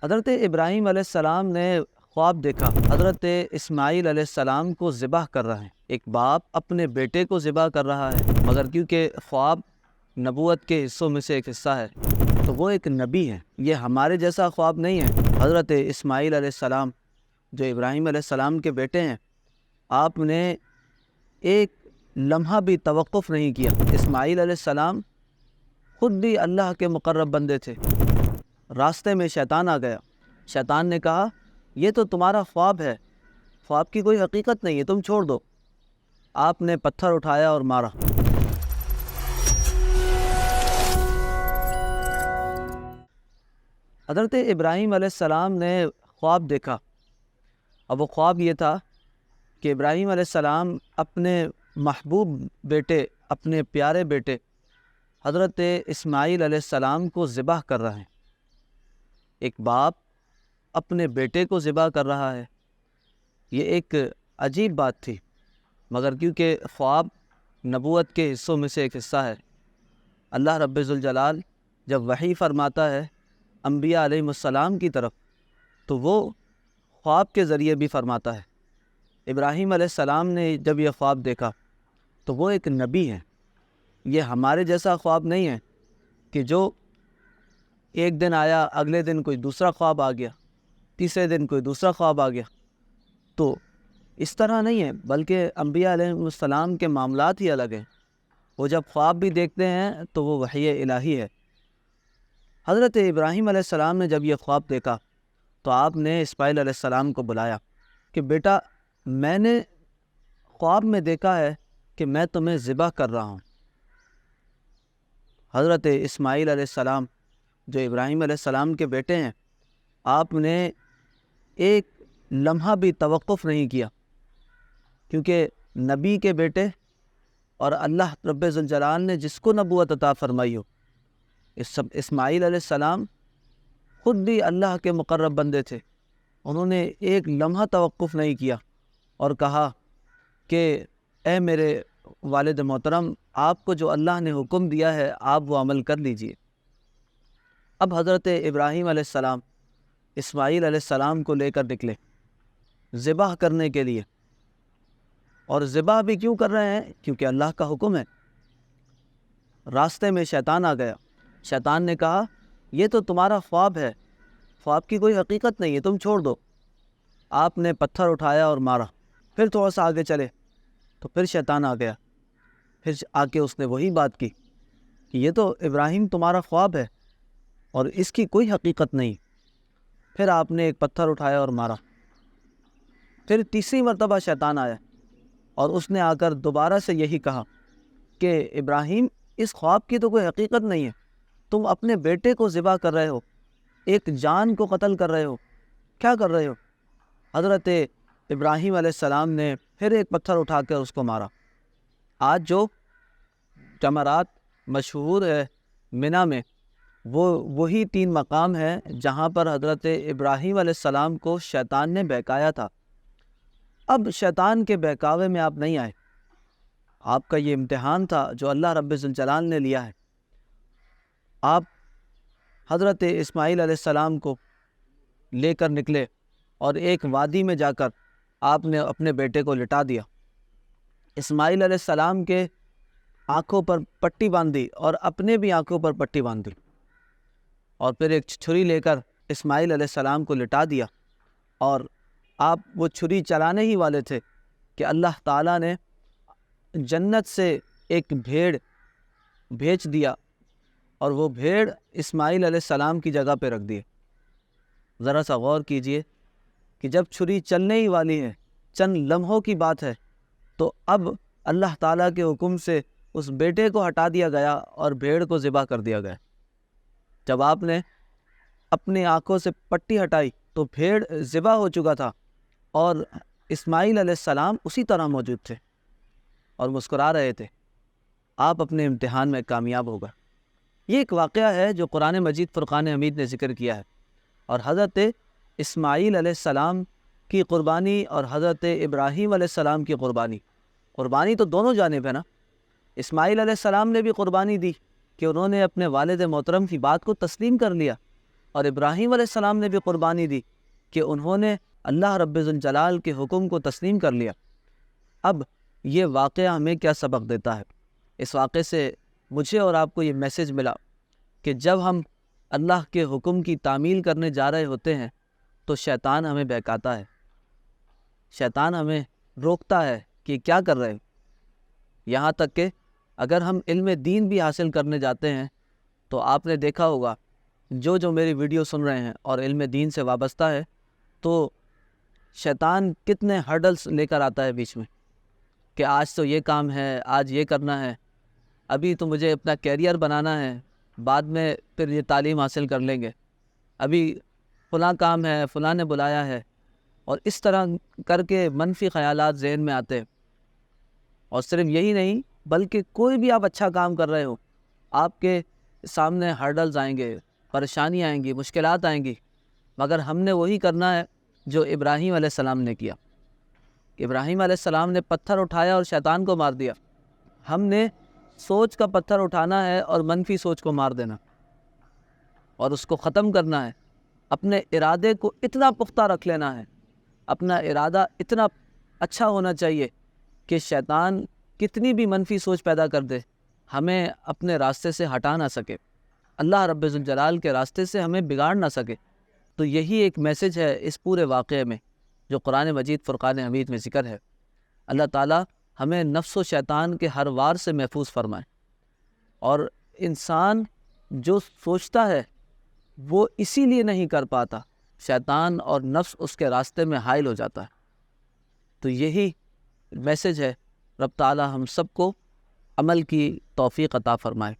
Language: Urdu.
حضرت ابراہیم علیہ السلام نے خواب دیکھا حضرت اسماعیل علیہ السلام کو ذبح کر رہے ہیں۔ ایک باپ اپنے بیٹے کو ذبح کر رہا ہے، مگر کیونکہ خواب نبوت کے حصوں میں سے ایک حصہ ہے تو وہ ایک نبی ہے۔ یہ ہمارے جیسا خواب نہیں ہے۔ حضرت اسماعیل علیہ السلام جو ابراہیم علیہ السلام کے بیٹے ہیں، آپ نے ایک لمحہ بھی توقف نہیں کیا۔ اسماعیل علیہ السلام خود بھی اللہ کے مقرب بندے تھے۔ راستے میں شیطان آ گیا۔ شیطان نے کہا یہ تو تمہارا خواب ہے، خواب کی کوئی حقیقت نہیں ہے، تم چھوڑ دو۔ آپ نے پتھر اٹھایا اور مارا۔ حضرت ابراہیم علیہ السلام نے خواب دیکھا، اور وہ خواب یہ تھا کہ ابراہیم علیہ السلام اپنے محبوب بیٹے، اپنے پیارے بیٹے حضرت اسماعیل علیہ السلام کو ذبح کر رہے ہیں۔ ایک باپ اپنے بیٹے کو ذبح کر رہا ہے، یہ ایک عجیب بات تھی، مگر کیونکہ خواب نبوت کے حصوں میں سے ایک حصہ ہے، اللہ رب ذوالجلال جب وحی فرماتا ہے انبیاء علیہ السلام کی طرف تو وہ خواب کے ذریعے بھی فرماتا ہے۔ ابراہیم علیہ السلام نے جب یہ خواب دیکھا تو وہ ایک نبی ہے۔ یہ ہمارے جیسا خواب نہیں ہے کہ جو ایک دن آیا، اگلے دن کوئی دوسرا خواب آ گیا، تیسرے دن کوئی دوسرا خواب آ گیا۔ تو اس طرح نہیں ہے، بلکہ انبیاء علیہ السلام کے معاملات ہی الگ ہیں۔ وہ جب خواب بھی دیکھتے ہیں تو وہ وحی الہی ہے۔ حضرت ابراہیم علیہ السلام نے جب یہ خواب دیکھا تو آپ نے اسماعیل علیہ السلام کو بلایا کہ بیٹا، میں نے خواب میں دیکھا ہے کہ میں تمہیں ذبح کر رہا ہوں۔ حضرت اسماعیل علیہ السلام جو ابراہیم علیہ السلام کے بیٹے ہیں، آپ نے ایک لمحہ بھی توقف نہیں کیا، کیونکہ نبی کے بیٹے اور اللہ رب ذوالجلال نے جس کو نبوت عطا فرمائی ہو، اسماعیل علیہ السلام خود بھی اللہ کے مقرب بندے تھے۔ انہوں نے ایک لمحہ توقف نہیں کیا اور کہا کہ اے میرے والد محترم، آپ کو جو اللہ نے حکم دیا ہے آپ وہ عمل کر لیجئے۔ اب حضرت ابراہیم علیہ السلام اسماعیل علیہ السلام کو لے کر نکلے ذبح کرنے کے لیے، اور ذبح بھی کیوں کر رہے ہیں؟ کیونکہ اللہ کا حکم ہے۔ راستے میں شیطان آ گیا۔ شیطان نے کہا یہ تو تمہارا خواب ہے، خواب کی کوئی حقیقت نہیں ہے، تم چھوڑ دو۔ آپ نے پتھر اٹھایا اور مارا۔ پھر تھوڑا سا آگے چلے تو پھر شیطان آ گیا۔ پھر آ کے اس نے وہی بات کی کہ یہ تو ابراہیم تمہارا خواب ہے اور اس کی کوئی حقیقت نہیں۔ پھر آپ نے ایک پتھر اٹھایا اور مارا۔ پھر تیسری مرتبہ شیطان آیا اور اس نے آ کر دوبارہ سے یہی کہا کہ ابراہیم، اس خواب کی تو کوئی حقیقت نہیں ہے، تم اپنے بیٹے کو ذبح کر رہے ہو، ایک جان کو قتل کر رہے ہو، کیا کر رہے ہو؟ حضرت ابراہیم علیہ السلام نے پھر ایک پتھر اٹھا کر اس کو مارا۔ آج جو جمرات مشہور ہے منی میں، وہی 3 مقام ہیں جہاں پر حضرت ابراہیم علیہ السلام کو شیطان نے بہکایا تھا۔ اب شیطان کے بہکاوے میں آپ نہیں آئے، آپ کا یہ امتحان تھا جو اللہ رب ذوالجلال نے لیا ہے۔ آپ حضرت اسماعیل علیہ السلام کو لے کر نکلے اور ایک وادی میں جا کر آپ نے اپنے بیٹے کو لٹا دیا۔ اسماعیل علیہ السلام کے آنکھوں پر پٹی باندھی اور اپنے بھی آنکھوں پر پٹی باندھی، اور پھر ایک چھری لے کر اسماعیل علیہ السلام کو لٹا دیا۔ اور آپ وہ چھری چلانے ہی والے تھے کہ اللہ تعالیٰ نے جنت سے ایک بھیڑ بھیج دیا، اور وہ بھیڑ اسماعیل علیہ السلام کی جگہ پہ رکھ دیے۔ ذرا سا غور کیجئے کہ جب چھری چلنے ہی والی ہے، چند لمحوں کی بات ہے، تو اب اللہ تعالیٰ کے حکم سے اس بیٹے کو ہٹا دیا گیا اور بھیڑ کو ذبح کر دیا گیا۔ جب آپ نے اپنی آنکھوں سے پٹی ہٹائی تو بھیڑ ذبح ہو چکا تھا، اور اسماعیل علیہ السلام اسی طرح موجود تھے اور مسکرا رہے تھے۔ آپ اپنے امتحان میں کامیاب ہو گئے۔ یہ ایک واقعہ ہے جو قرآن مجید فرقان حمید نے ذکر کیا ہے، اور حضرت اسماعیل علیہ السلام کی قربانی اور حضرت ابراہیم علیہ السلام کی قربانی تو دونوں جانب ہے نا۔ اسماعیل علیہ السلام نے بھی قربانی دی کہ انہوں نے اپنے والد محترم کی بات کو تسلیم کر لیا، اور ابراہیم علیہ السلام نے بھی قربانی دی کہ انہوں نے اللہ رب ذوالجلال کے حکم کو تسلیم کر لیا۔ اب یہ واقعہ ہمیں کیا سبق دیتا ہے؟ اس واقعے سے مجھے اور آپ کو یہ میسج ملا کہ جب ہم اللہ کے حکم کی تعمیل کرنے جا رہے ہوتے ہیں تو شیطان ہمیں بہکاتا ہے، شیطان ہمیں روکتا ہے کہ کیا کر رہے ہیں۔ یہاں تک کہ اگر ہم علم دین بھی حاصل کرنے جاتے ہیں تو آپ نے دیکھا ہوگا، جو میری ویڈیو سن رہے ہیں اور علم دین سے وابستہ ہے، تو شیطان کتنے ہرڈلز لے کر آتا ہے بیچ میں کہ آج تو یہ کام ہے، آج یہ کرنا ہے، ابھی تو مجھے اپنا کیریئر بنانا ہے، بعد میں پھر یہ تعلیم حاصل کر لیں گے، ابھی فلاں کام ہے، فلاں نے بلایا ہے، اور اس طرح کر کے منفی خیالات ذہن میں آتے ہیں۔ اور صرف یہی نہیں بلکہ کوئی بھی آپ اچھا کام کر رہے ہو، آپ کے سامنے ہرڈلز آئیں گے، پریشانی آئیں گی، مشکلات آئیں گی، مگر ہم نے وہی کرنا ہے جو ابراہیم علیہ السلام نے کیا۔ ابراہیم علیہ السلام نے پتھر اٹھایا اور شیطان کو مار دیا۔ ہم نے سوچ کا پتھر اٹھانا ہے اور منفی سوچ کو مار دینا اور اس کو ختم کرنا ہے۔ اپنے ارادے کو اتنا پختہ رکھ لینا ہے، اپنا ارادہ اتنا اچھا ہونا چاہیے کہ شیطان کتنی بھی منفی سوچ پیدا کر دے، ہمیں اپنے راستے سے ہٹا نہ سکے، اللہ رب ذوالجلال کے راستے سے ہمیں بگاڑ نہ سکے۔ تو یہی ایک میسج ہے اس پورے واقعے میں جو قرآن مجید فرقان حمید میں ذکر ہے۔ اللہ تعالیٰ ہمیں نفس و شیطان کے ہر وار سے محفوظ فرمائے، اور انسان جو سوچتا ہے وہ اسی لیے نہیں کر پاتا، شیطان اور نفس اس کے راستے میں حائل ہو جاتا ہے۔ تو یہی میسج ہے، رب تعالیٰ ہم سب کو عمل کی توفیق عطا فرمائے۔